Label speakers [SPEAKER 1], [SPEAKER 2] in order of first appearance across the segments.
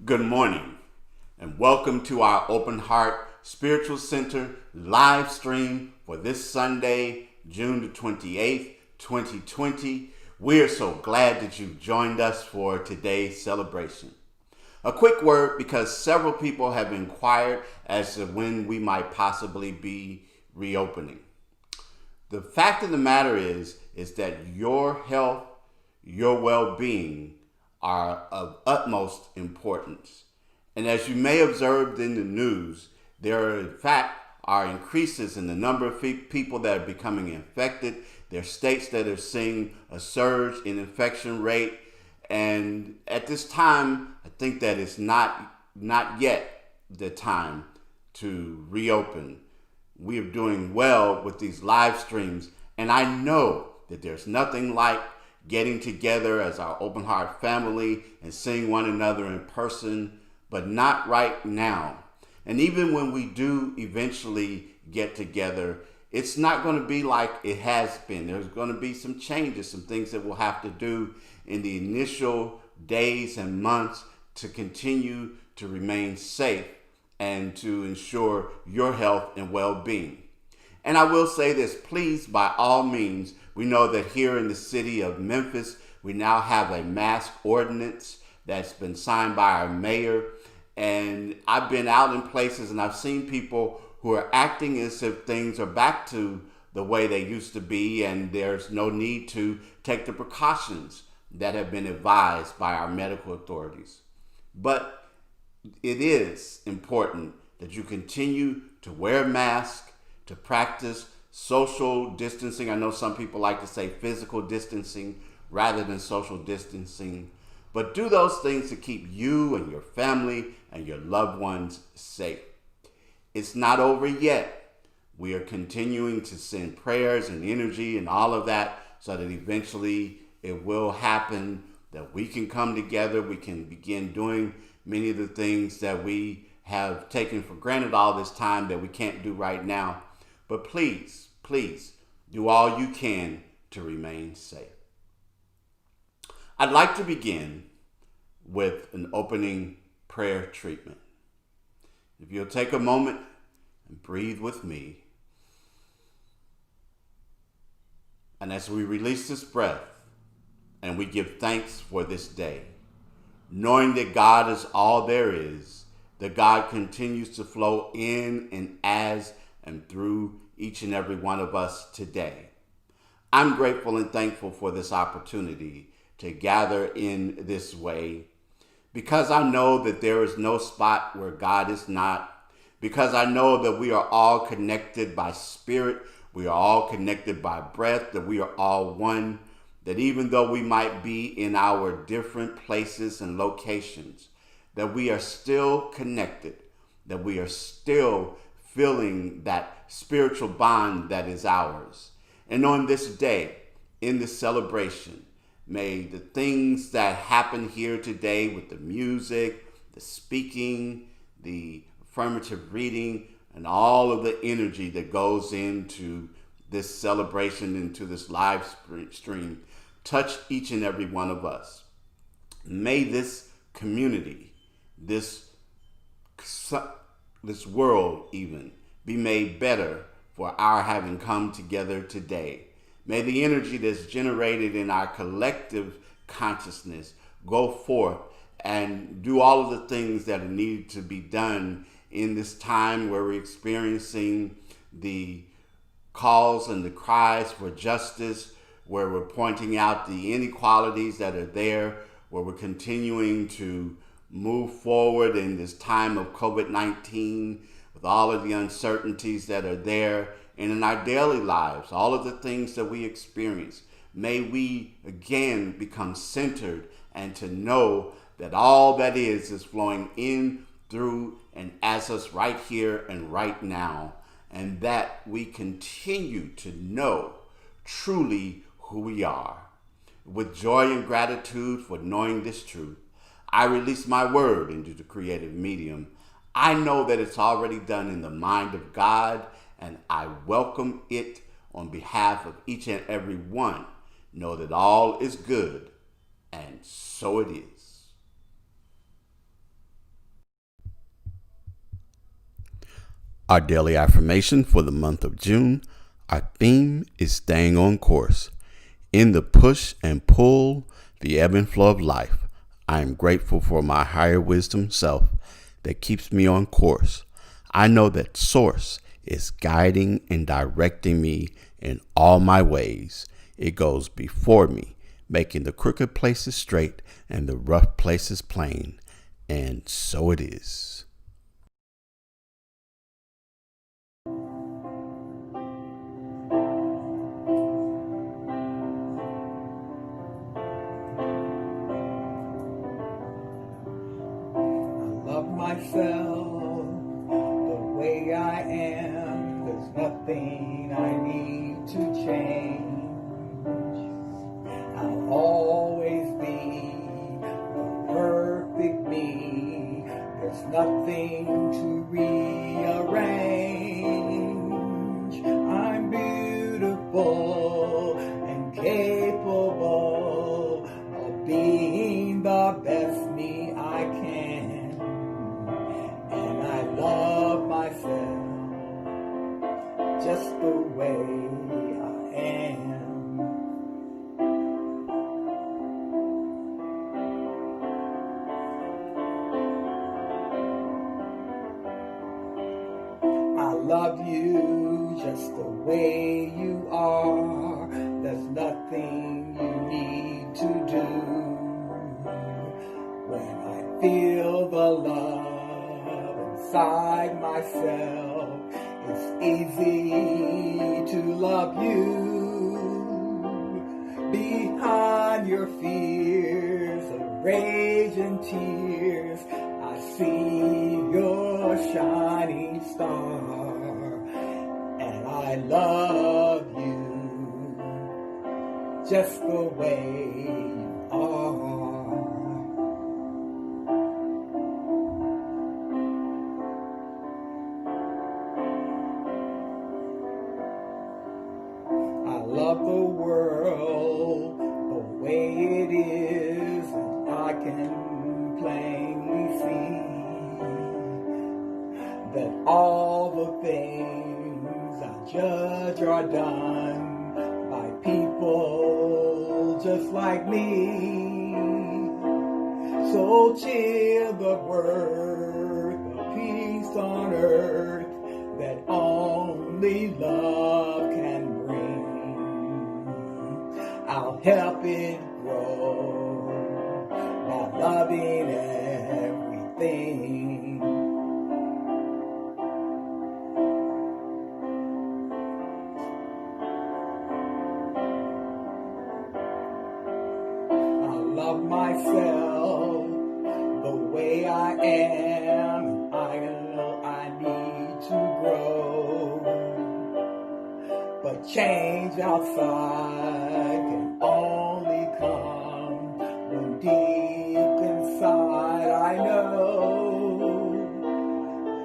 [SPEAKER 1] Good morning, and welcome to our Open Heart Spiritual Center live stream for this Sunday, June the 28th, 2020. We are so glad that you've joined us for today's celebration. A quick word, because several people have inquired as to when we might possibly be reopening. The fact of the matter is that your health, your well-being are of utmost importance. And as you may have observed in the news, there in fact are increases in the number of people that are becoming infected. There are states that are seeing a surge in infection rate. And at this time, I think that it's not yet the time to reopen. We are doing well with these live streams. And I know that there's nothing like getting together as our Open Heart family and seeing one another in person, but not right now. And even when we do eventually get together, it's not going to be like it has been. There's going to be some changes, some things that we'll have to do in the initial days and months to continue to remain safe and to ensure your health and well-being. And I will say this, please, by all means, we know that here in the city of Memphis, we now have a mask ordinance that's been signed by our mayor. And I've been out in places and I've seen people who are acting as if things are back to the way they used to be, and there's no need to take the precautions that have been advised by our medical authorities. But it is important that you continue to wear a mask, to practice social distancing. I know some people like to say physical distancing rather than social distancing, but do those things to keep you and your family and your loved ones safe. It's not over yet. We are continuing to send prayers and energy and all of that so that eventually it will happen, that we can come together, we can begin doing many of the things that we have taken for granted all this time that we can't do right now. But please, do all you can to remain safe. I'd like to begin with an opening prayer treatment. If you'll take a moment and breathe with me. And as we release this breath and we give thanks for this day, knowing that God is all there is, that God continues to flow in and as and through each and every one of us today. I'm grateful and thankful for this opportunity to gather in this way, because I know that there is no spot where God is not, because I know that we are all connected by spirit, we are all connected by breath, that we are all one, that even though we might be in our different places and locations, that we are still connected, that we are still feeling that spiritual bond that is ours. And on this day, in this celebration, may the things that happen here today with the music, the speaking, the affirmative reading, and all of the energy that goes into this celebration, into this live stream, touch each and every one of us. May this community, this world even, be made better for our having come together today. May the energy that's generated in our collective consciousness go forth and do all of the things that are needed to be done in this time where we're experiencing the calls and the cries for justice, where we're pointing out the inequalities that are there, where we're continuing to move forward in this time of COVID-19 with all of the uncertainties that are there, and in our daily lives, all of the things that we experience. May we again become centered and to know that all that is flowing in, through, and as us right here and right now, and that we continue to know truly who we are. With joy and gratitude for knowing this truth, I release my word into the creative medium. I know that it's already done in the mind of God, and I welcome it on behalf of each and every one. Know that all is good, and so it is. Our daily affirmation for the month of June, our theme is staying on course. In the push and pull, the ebb and flow of life, I am grateful for my higher wisdom self that keeps me on course. I know that Source is guiding and directing me in all my ways. It goes before me, making the crooked places straight and the rough places plain. And so it is.
[SPEAKER 2] Love myself the way I am. There's nothing I need to change. I'll always be the perfect me. There's nothing to rearrange. I'm beautiful and capable of being the best me I can. And I love myself just the way I am. I love you just the way you are. There's nothing you need to do. When I feel the love inside myself, it's easy to love you. Behind your fears of rage and tears, I see your shining star, and I love you just the way you are. I love the world the way it is, and I can plainly see that all the things I judge are done by people just like me. So chill the birth of peace on earth that only love can bring. I'll help it grow by loving everything. I love myself the way I am. I know I need to grow, but change outside can only come when deep inside I know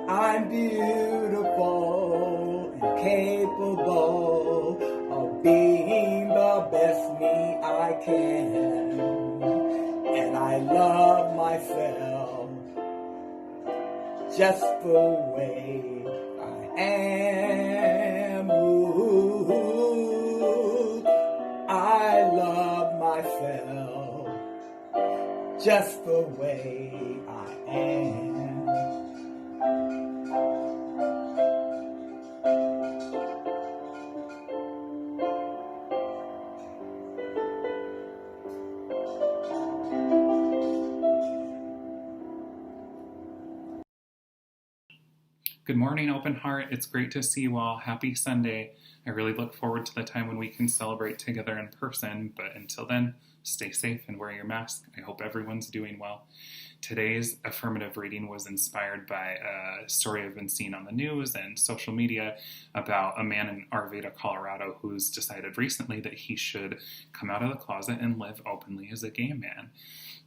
[SPEAKER 2] I'm beautiful and capable of being the best me I can. And I love myself just the way I am. Ooh, I love myself just the way I am.
[SPEAKER 3] Good morning, Open Heart. It's great to see you all. Happy Sunday. I really look forward to the time when we can celebrate together in person, but until then, stay safe and wear your mask. I hope everyone's doing well. Today's affirmative reading was inspired by a story I've been seeing on the news and social media about a man in Arvada, Colorado, who's decided recently that he should come out of the closet and live openly as a gay man.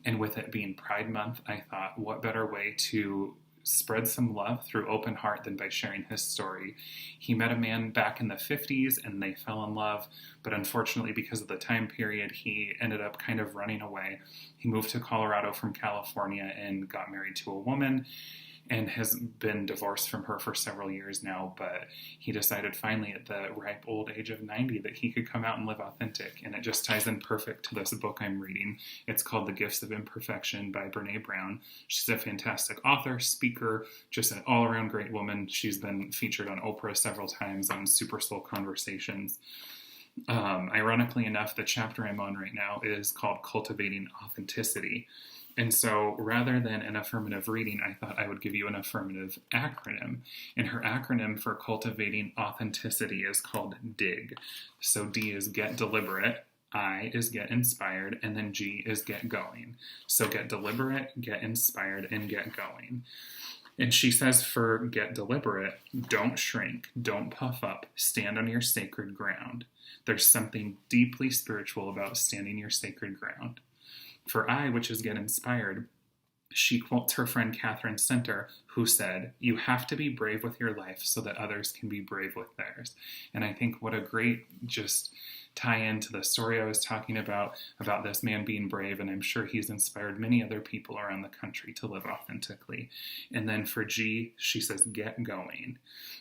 [SPEAKER 3] And with it being Pride Month, I thought, what better way to spread some love through Open Heart than by sharing his story. He met a man back in the 50s and they fell in love, but unfortunately because of the time period, he ended up kind of running away. He moved to Colorado from California and got married to a woman. and has been divorced from her for several years now, but he decided finally at the ripe old age of 90 that he could come out and live authentic. And it just ties in perfect to this book I'm reading. It's called The Gifts of Imperfection by Brene Brown. She's a fantastic author, speaker, just an all-around great woman. She's been featured on Oprah several times on Super Soul Conversations. Ironically enough, the chapter I'm on right now is called Cultivating Authenticity. And so rather than an affirmative reading, I thought I would give you an affirmative acronym. And her acronym for cultivating authenticity is called DIG. So D is get deliberate, I is get inspired, and then G is get going. So get deliberate, get inspired, and get going. And she says for get deliberate, don't shrink, don't puff up, stand on your sacred ground. There's something deeply spiritual about standing your sacred ground. For I, which is get inspired, she quotes her friend Catherine Center, who said, you have to be brave with your life so that others can be brave with theirs. And I think what a great just tie into the story I was talking about this man being brave, and I'm sure he's inspired many other people around the country to live authentically. And then for G, she says, get going.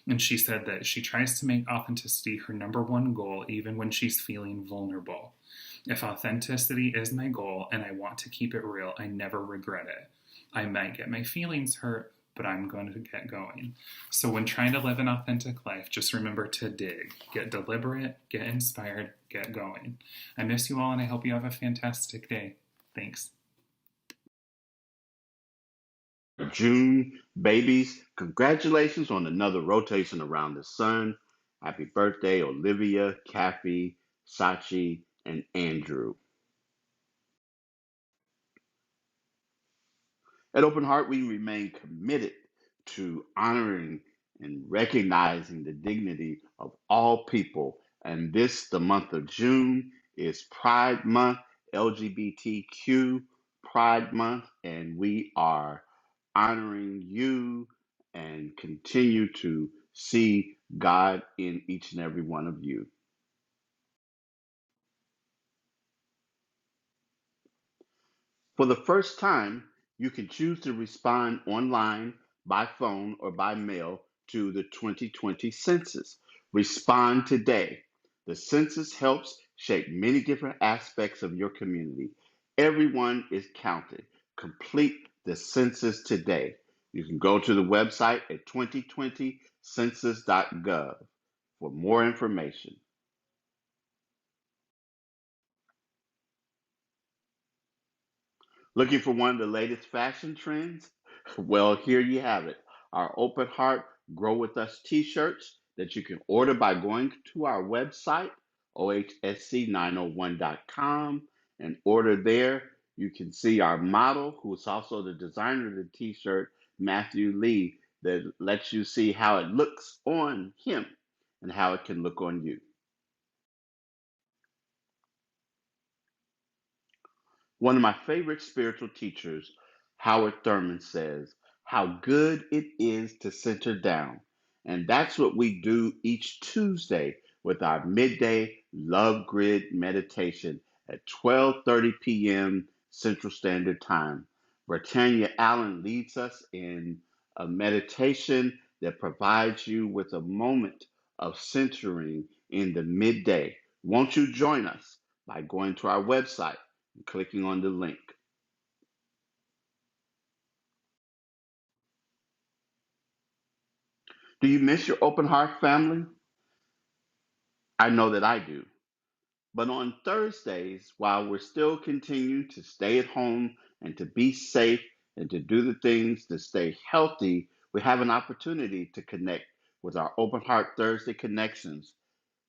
[SPEAKER 3] And she said that she tries to make authenticity her number one goal, even when she's feeling vulnerable. If authenticity is my goal and I want to keep it real, I never regret it. I might get my feelings hurt, but I'm going to get going. So when trying to live an authentic life, just remember to dig. Get deliberate, get inspired, get going. I miss you all, and I hope you have a fantastic day. Thanks.
[SPEAKER 1] June babies, congratulations on another rotation around the sun. Happy birthday, Olivia, Kathy, Sachi, and Andrew. At Open Heart, we remain committed to honoring and recognizing the dignity of all people. And this, the month of June, is Pride Month, LGBTQ Pride Month, and we are honoring you and continue to see God in each and every one of you. For the first time, you can choose to respond online, by phone, or by mail to the 2020 census. Respond today. The census helps shape many different aspects of your community. Everyone is counted. Complete the census today. You can go to the website at 2020census.gov for more information. Looking for one of the latest fashion trends? Well, here you have it. Our Open Heart Grow With Us t-shirts that you can order by going to our website, ohsc901.com, and order there. You can see our model, who is also the designer of the t-shirt, Matthew Lee, that lets you see how it looks on him and how it can look on you. One of my favorite spiritual teachers, Howard Thurman, says, how good it is to center down. And that's what we do each Tuesday with our midday love grid meditation at 12:30 p.m. Central Standard Time. Britannia Allen leads us in a meditation that provides you with a moment of centering in the midday. Won't you join us by going to our website and clicking on the link? Do you miss your open heart family? I know that I do. But on Thursdays, while we're still continuing to stay at home and to be safe and to do the things to stay healthy, we have an opportunity to connect with our Open Heart Thursday Connections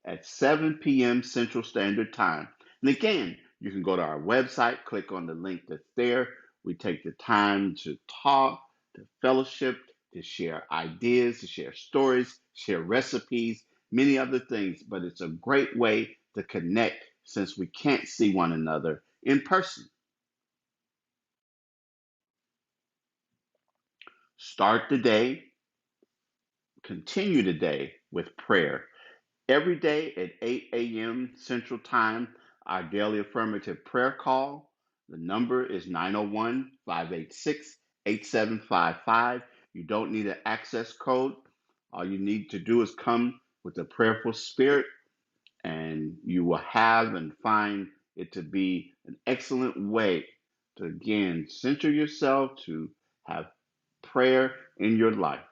[SPEAKER 1] at 7 p.m. Central Standard Time. And again, you can go to our website, click on the link that's there. We take the time to talk, to fellowship, to share ideas, to share stories, share recipes, many other things. But it's a great way to connect since we can't see one another in person. Start the day, continue the day with prayer. Every day at 8 a.m. Central Time, our daily affirmative prayer call. The number is 901 586 8755. You don't need an access code. All you need to do is come with a prayerful spirit, and you will have and find it to be an excellent way to, again, center yourself, to have prayer in your life.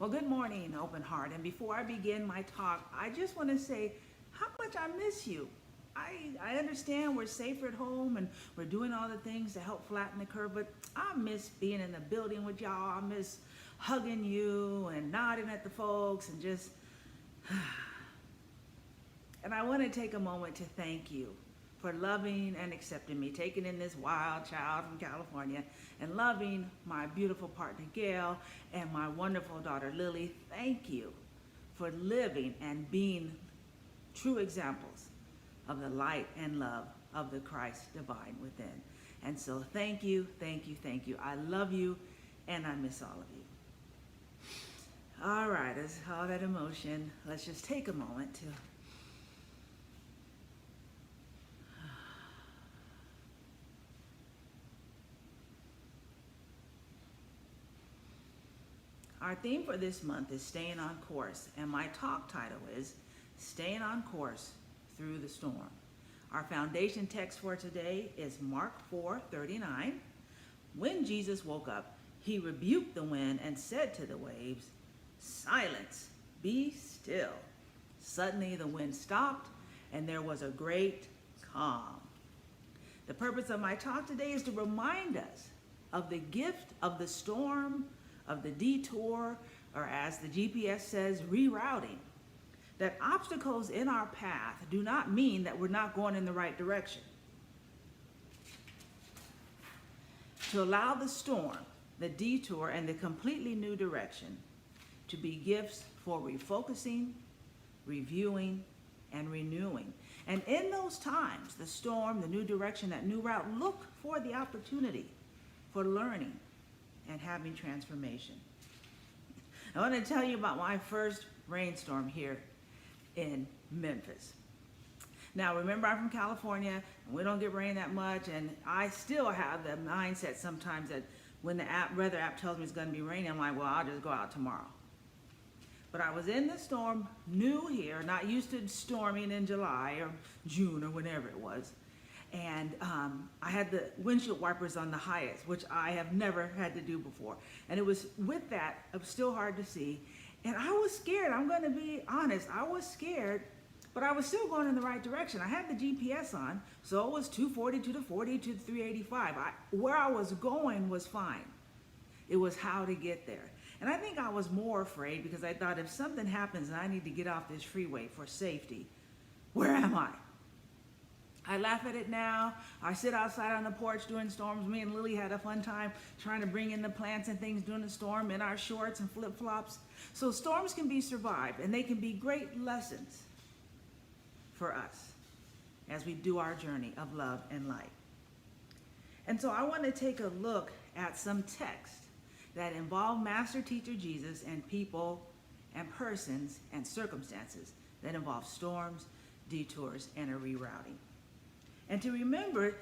[SPEAKER 2] Well, good morning, Open Heart. And before I begin my talk, I just want to say how much I miss you. I understand we're safer at home and we're doing all the things to help flatten the curve, but I miss being in the building with y'all. I miss hugging you and nodding at the folks and just. And I want to take a moment to thank you for loving and accepting me, taking in this wild child from California and loving my beautiful partner Gail and my wonderful daughter Lily. Thank you for living and being true examples of the light and love of the Christ divine within. And so thank you, thank you, thank you. I love you and I miss all of you. All right, as all that emotion, let's just take a moment to Our theme for this month is Staying on Course, and my talk title is Staying on Course Through the Storm. Our foundation text for today is Mark 4:39. When Jesus woke up, he rebuked the wind and said to the waves, "Silence, be still." Suddenly the wind stopped and there was a great calm. The purpose of my talk today is to remind us of the gift of the storm, of the detour, or as the GPS says, rerouting. That obstacles in our path do not mean that we're not going in the right direction. To allow the storm, the detour, and the completely new direction to be gifts for refocusing, reviewing, and renewing. And in those times, the storm, the new direction, that new route, look for the opportunity for learning and having transformation. I want to tell you about my first rainstorm here in Memphis. Now, remember, I'm from California, and we don't get rain that much, and I still have the mindset sometimes that when the weather app tells me it's going to be raining, I'm like, well, I'll just go out tomorrow. But I was in the storm, new here, not used to storming in July or June or whenever it was. And I had the windshield wipers on the highest, which I have never had to do before. And it was with that, it was still hard to see. And I was scared. I'm going to be honest. I was scared, but I was still going in the right direction. I had the GPS on, so it was 240, 240, to 385. Where I was going was fine. It was how to get there. And I think I was more afraid because I thought if something happens and I need to get off this freeway for safety, where am I? I laugh at it now. I sit outside on the porch during storms. Me and Lily had a fun time trying to bring in the plants and things during the storm in our shorts and flip-flops. So storms can be survived, and they can be great lessons for us as we do our journey of love and light. And so I want to take a look at some texts that involve Master Teacher Jesus and people and persons and circumstances that involve storms, detours, and a rerouting. And to remember,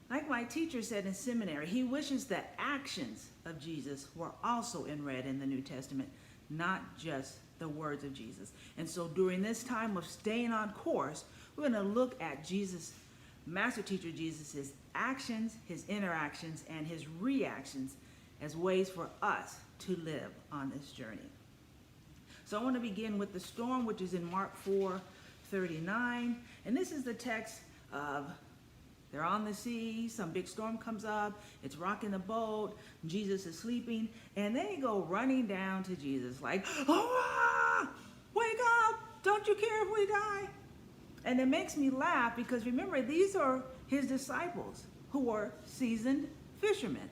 [SPEAKER 2] like my teacher said in seminary, he wishes the actions of Jesus were also in red in the New Testament, not just the words of Jesus. And so during this time of staying on course, we're going to look at Jesus, Master Teacher Jesus' actions, his interactions, and his reactions as ways for us to live on this journey. So I want to begin with the storm, which is in Mark 4:39. And this is the text of they're on the sea, some big storm comes up, it's rocking the boat, Jesus is sleeping, and they go running down to Jesus like, "Oh, wake up, don't you care if we die?" And it makes me laugh because remember, these are his disciples who were seasoned fishermen.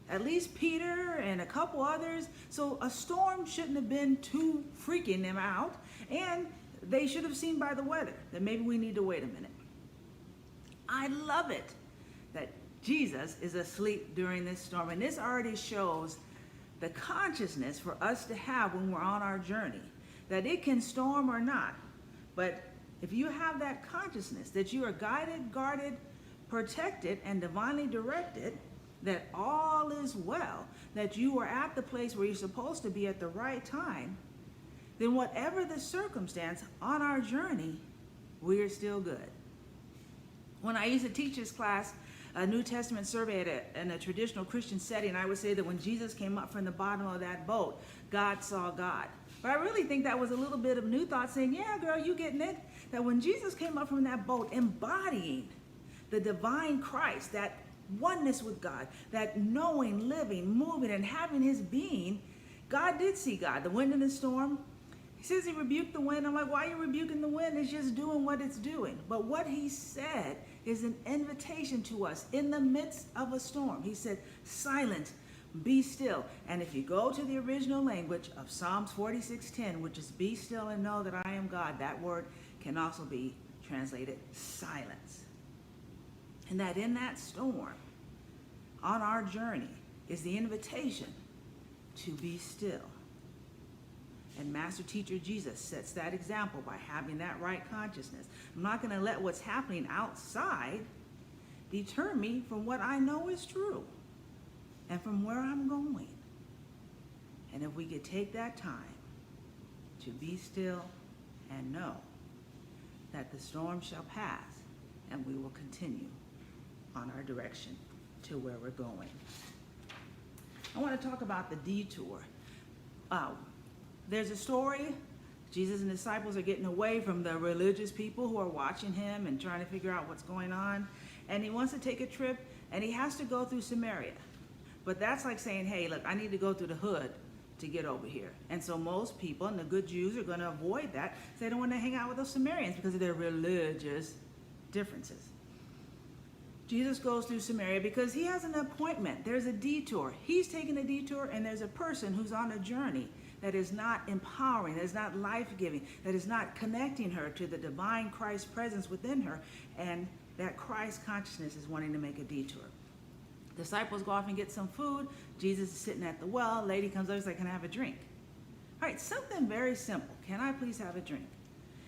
[SPEAKER 2] At least Peter and a couple others. So a storm shouldn't have been too freaking them out, and they should have seen by the weather that maybe we need to wait a minute. I love it that Jesus is asleep during this storm. And this already shows the consciousness for us to have when we're on our journey, that it can storm or not. But if you have that consciousness that you are guided, guarded, protected, and divinely directed, that all is well, that you are at the place where you're supposed to be at the right time, then whatever the circumstance on our journey, we are still good. When I used to teach this class, a New Testament survey in a traditional Christian setting, I would say that when Jesus came up from the bottom of that boat, God saw God. But I really think that was a little bit of New Thought saying, yeah, girl, you getting it? That when Jesus came up from that boat, embodying the divine Christ, that oneness with God, that knowing, living, moving, and having his being, God did see God. The wind and the storm, he says he rebuked the wind. I'm like, why are you rebuking the wind? It's just doing what it's doing. But what he said is an invitation to us in the midst of a storm. He said, silence, be still. And if you go to the original language of Psalms 46:10, which is be still and know that I am God, that word can also be translated silence. And that in that storm, on our journey, is the invitation to be still. And Master Teacher Jesus sets that example by having that right consciousness. I'm not going to let what's happening outside deter me from what I know is true and from where I'm going. And if we could take that time to be still and know that the storm shall pass and we will continue on our direction to where we're going. I want to talk about the detour. There's a story. Jesus and disciples are getting away from the religious people who are watching him and trying to figure out what's going on. And he wants to take a trip, and he has to go through Samaria. But that's like saying, hey, look, I need to go through the hood to get over here. And so most people, and the good Jews, are going to avoid that. So they don't want to hang out with those Samaritans because of their religious differences. Jesus goes through Samaria because he has an appointment. There's a detour. He's taking a detour, and there's a person who's on a journey that is not empowering, that is not life-giving, that is not connecting her to the divine Christ presence within her, and that Christ consciousness is wanting to make a detour. Disciples go off and get some food. Jesus is sitting at the well. Lady comes over and says, can I have a drink? All right, something very simple. Can I please have a drink?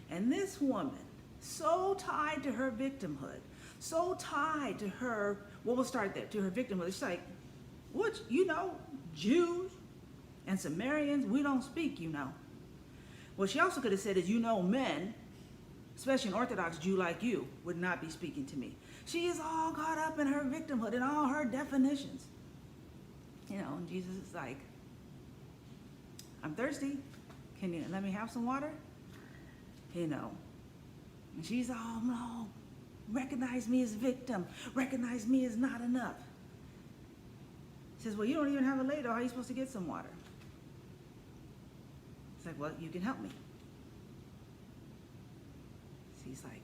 [SPEAKER 2] And this woman, so tied to her victimhood, so tied to her, well, we'll start there, to her victimhood. She's like, what, Jews and Samaritans, we don't speak, What she also could have said is, men, especially an Orthodox Jew like you, would not be speaking to me. She is all caught up in her victimhood and all her definitions. And Jesus is like, I'm thirsty. Can you let me have some water? And she's all, no, recognize me as victim. Recognize me as not enough. He says, well, you don't even have a ladle. How are you supposed to get some water? It's like, well, you can help me. So he's like,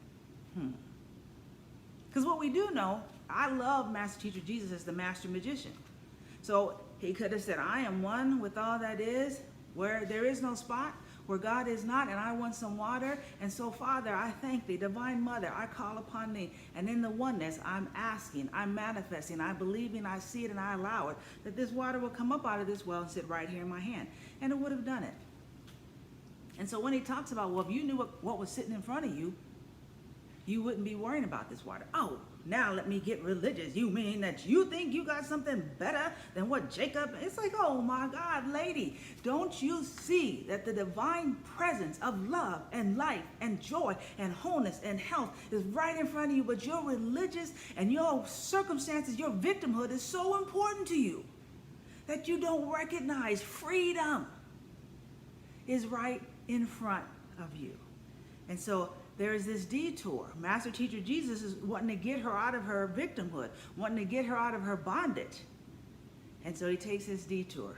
[SPEAKER 2] Because what we do know, I love Master Teacher Jesus as the master magician. So he could have said, I am one with all that is, where there is no spot, where God is not, and I want some water. And so, Father, I thank thee, Divine Mother, I call upon thee. And in the oneness, I'm asking, I'm manifesting, I'm believing, I see it, and I allow it, that this water will come up out of this well and sit right here in my hand. And it would have done it. And so when he talks about, well, if you knew what was sitting in front of you, you wouldn't be worrying about this water. Oh, now let me get religious. You mean that you think you got something better than what Jacob? It's like, oh my God, lady, don't you see that the divine presence of love and life and joy and wholeness and health is right in front of you, but your religious and your circumstances, your victimhood is so important to you that you don't recognize freedom is right in front of you. And so there is this detour. Master Teacher Jesus is wanting to get her out of her victimhood, wanting to get her out of her bondage. And so he takes this detour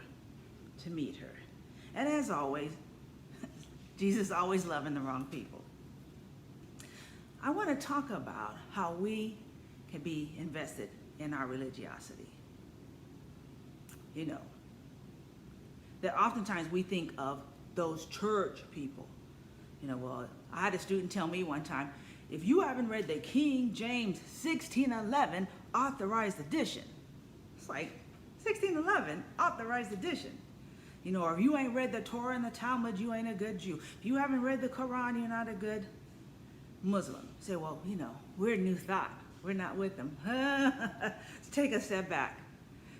[SPEAKER 2] to meet her. And as always, Jesus always loving the wrong people. I want to talk about how we can be invested in our religiosity. That oftentimes we think of those church people. Well, I had a student tell me one time, if you haven't read the King James 1611 authorized edition, it's like 1611 authorized edition. Or if you ain't read the Torah and the Talmud, you ain't a good Jew. If you haven't read the Quran, you're not a good Muslim. Say, well, we're New Thought. We're not with them. Let's take a step back.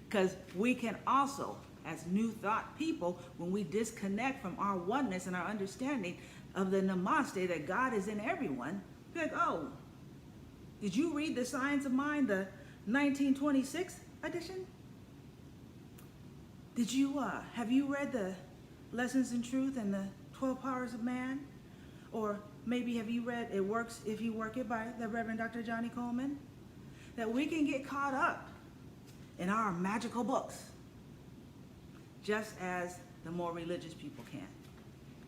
[SPEAKER 2] Because we can also, as New Thought people, when we disconnect from our oneness and our understanding of the namaste, that God is in everyone, be like, oh, did you read the Science of Mind, the 1926 edition. Have you read the Lessons in Truth and the 12 Powers of Man? Or maybe have you read It Works If You Work It by the Reverend Dr. Johnny Coleman? That we can get caught up in our magical books, just as the more religious people can.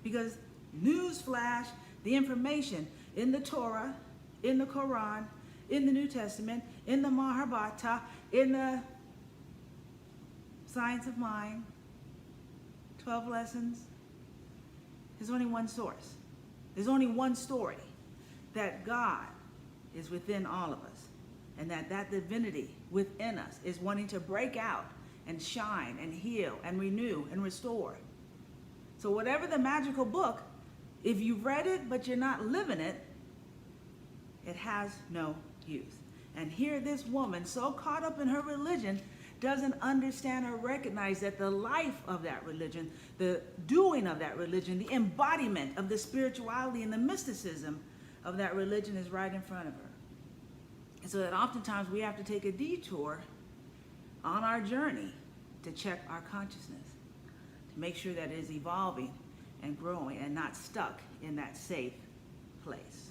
[SPEAKER 2] Because newsflash, the information in the Torah, in the Quran, in the New Testament, in the Mahabharata, in the Science of Mind, 12 lessons, there's only one source. There's only one story, that God is within all of us, and that divinity within us is wanting to break out and shine and heal and renew and restore. So whatever the magical book, if you've read it but you're not living it, it has no use. And here this woman, so caught up in her religion, doesn't understand or recognize that the life of that religion, the doing of that religion, the embodiment of the spirituality and the mysticism of that religion is right in front of her. And so that oftentimes we have to take a detour on our journey to check our consciousness, to make sure that it is evolving and growing and not stuck in that safe place.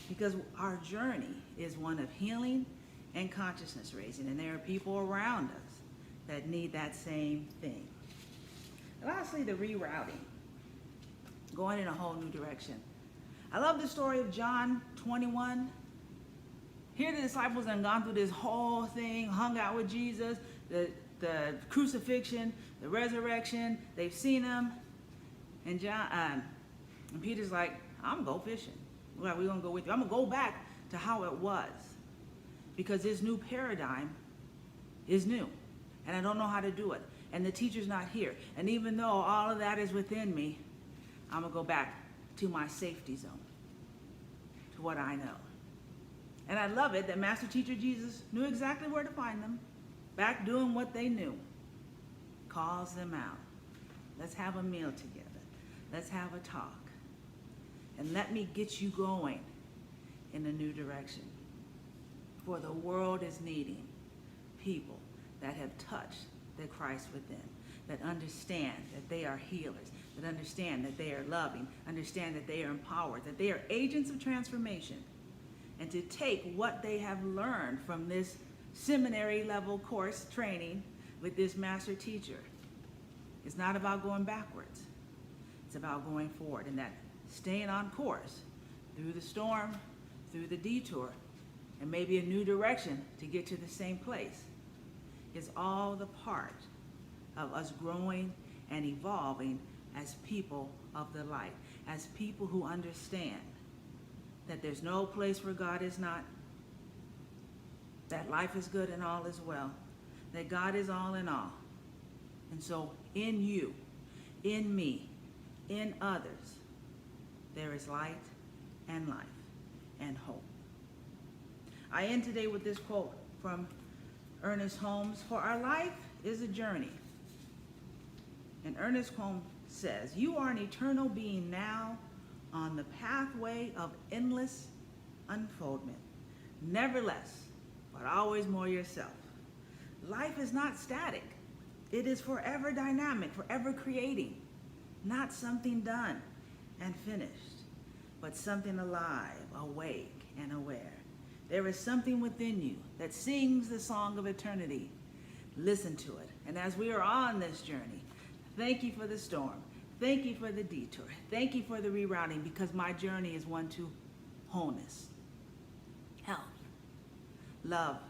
[SPEAKER 2] Because our journey is one of healing and consciousness raising, and there are people around us that need that same thing. And lastly, the rerouting, going in a whole new direction. I love the story of John 21. Here the disciples have gone through this whole thing, hung out with Jesus, the crucifixion, the resurrection. They've seen him, and Peter's like, "I'm gonna go fishing. We're gonna go with you. I'm gonna go back to how it was, because this new paradigm is new, and I don't know how to do it. And the teacher's not here. And even though all of that is within me, I'm gonna go back to my safety zone, to what I know." And I love it that Master Teacher Jesus knew exactly where to find them, back doing what they knew. Calls them out. Let's have a meal together. Let's have a talk. And let me get you going in a new direction. For the world is needing people that have touched the Christ within, that understand that they are healers, that understand that they are loving, understand that they are empowered, that they are agents of transformation, and to take what they have learned from this seminary level course training with this master teacher. It's not about going backwards. It's about going forward, and that staying on course through the storm, through the detour, and maybe a new direction to get to the same place is all the part of us growing and evolving as people of the light, as people who understand that there's no place where God is not, that life is good and all is well, that God is all in all. And so in you, in me, in others, there is light and life and hope. I end today with this quote from Ernest Holmes: "For our life is a journey." And Ernest Holmes says, "You are an eternal being now on the pathway of endless unfoldment. Never less, but always more yourself. Life is not static. It is forever dynamic, forever creating. Not something done and finished, but something alive, awake, and aware. There is something within you that sings the song of eternity. Listen to it. And as we are on this journey, thank you for the storm. Thank you for the detour. Thank you for the rerouting, because my journey is one to wholeness, health, love,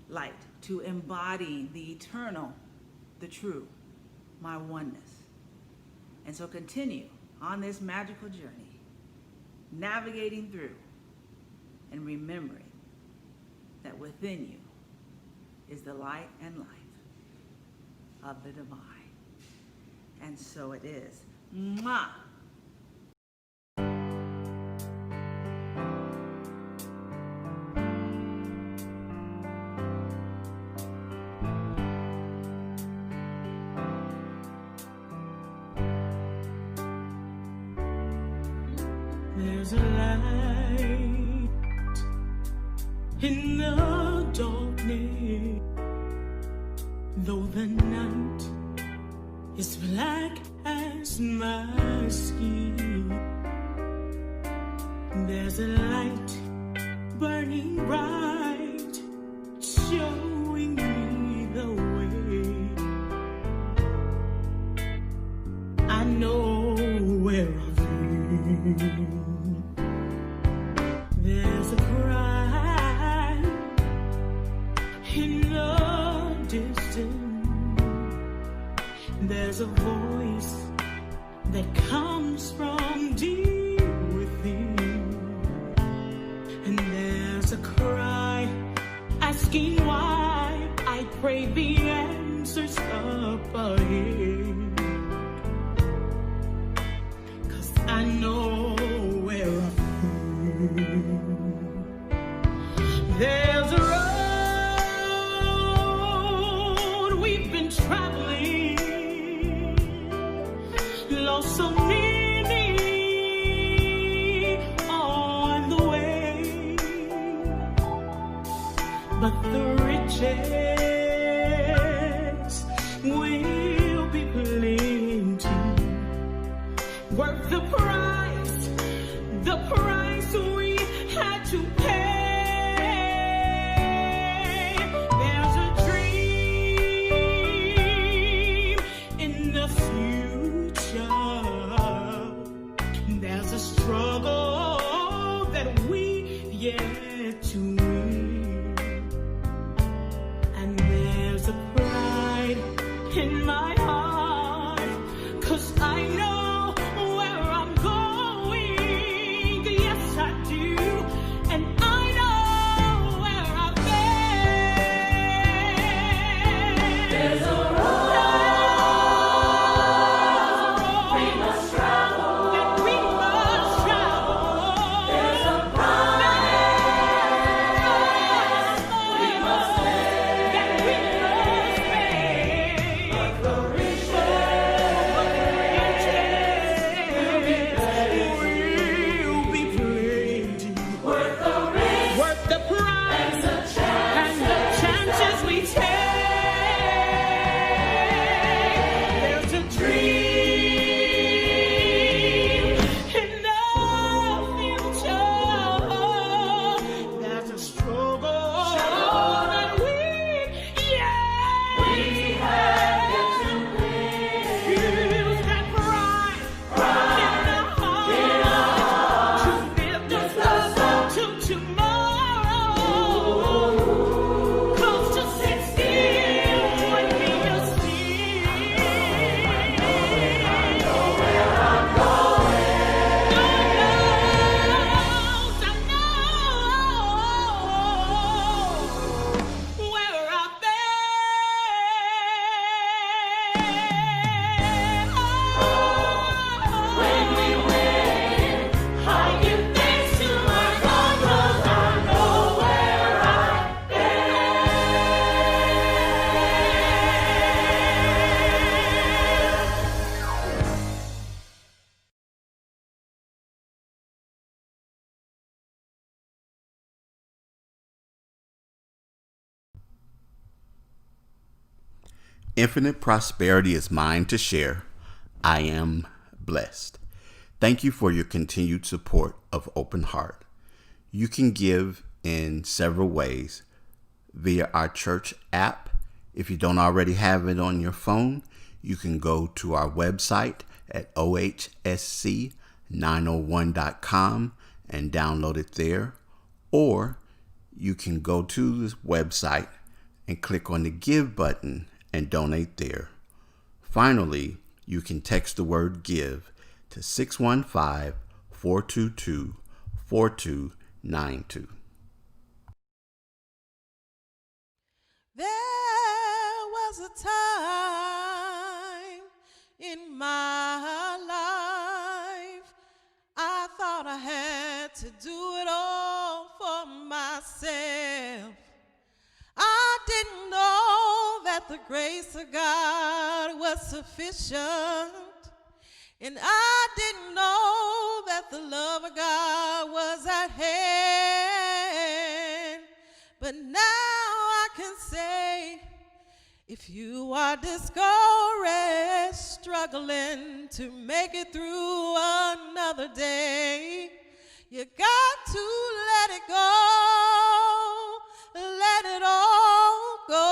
[SPEAKER 2] light, to embodying the eternal, the true, my oneness. And so continue on this magical journey, navigating through and remembering that within you is the light and life of the divine. And so it is. Mwah!
[SPEAKER 4] There's a light in the darkness. Though the night is black as my skin, there's a light burning bright, showing me the way. I know where I've been. There's a cry in the distance. There's a voice that comes from deep within. And there's a cry asking why. I pray the answers up ahead, 'cause I know where I've been. There's a road we've been traveling, lost so many on the way, but the riches will be plenty, worth the price we had to pay. There's a dream in the future. There's a struggle that we yet to win. And there's a pride in my heart, 'cause I know where I'm going. Yes, I do. And I know where I've been. There's a road we must travel. That we must travel. There's a price we must pay. That we must pay. But the riches will be plenty. Worth the price and the chances we take. There's a dream in the future. There's a struggle that we have yet to win. Use that pride in the heart to lift us up to tomorrow. 'Cause to sit still would be a sin. I know where I'm going. God knows I know where I've been. When we win, I give thanks to my God, 'cause I know where I've
[SPEAKER 1] Infinite prosperity is mine to share. I am blessed. Thank you for your continued support of Open Heart. You can give in several ways via our church app. If you don't already have it on your phone, you can go to our website at ohsc901.com and download it there. Or you can go to this website and click on the Give button and donate there. Finally, you can text the word GIVE to 615-422-4292.
[SPEAKER 4] There was a time in my life I thought I had to do it all for myself. I didn't know that the grace of God was sufficient, and I didn't know that the love of God was at hand.
[SPEAKER 5] But now I can say, if you are discouraged, struggling to make it through another day, you got to let it go, let it all go.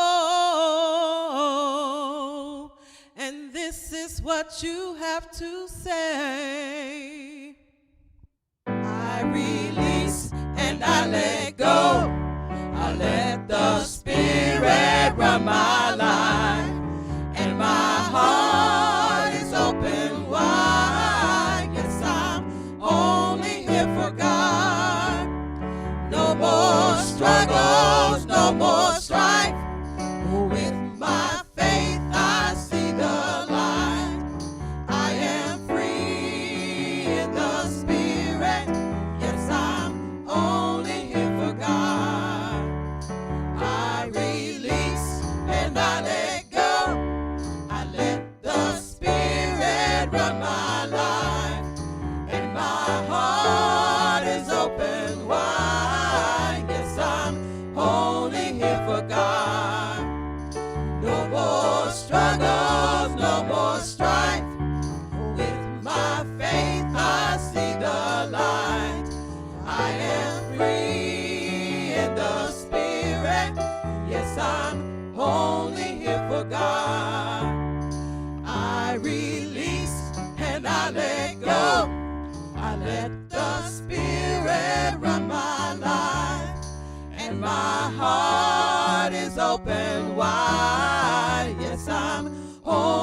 [SPEAKER 5] And this is what you have to say. I release and I let go. I let the Spirit run my life, and my heart is open wide. Yes, I'm only here for God. No more struggles, no more strife. With my faith I see the light. I am free in the Spirit. Yes, I'm only here for God. I release and I let go. I let the Spirit run my life, and my heart is open wide. Yes, I'm only here for God. No more struggles, no more strife. With my faith I see the light. I am free in the Spirit. Yes, I'm only here for God. I release and I let go. I let the Spirit run my life, and my heart is open wide. Yes, I'm only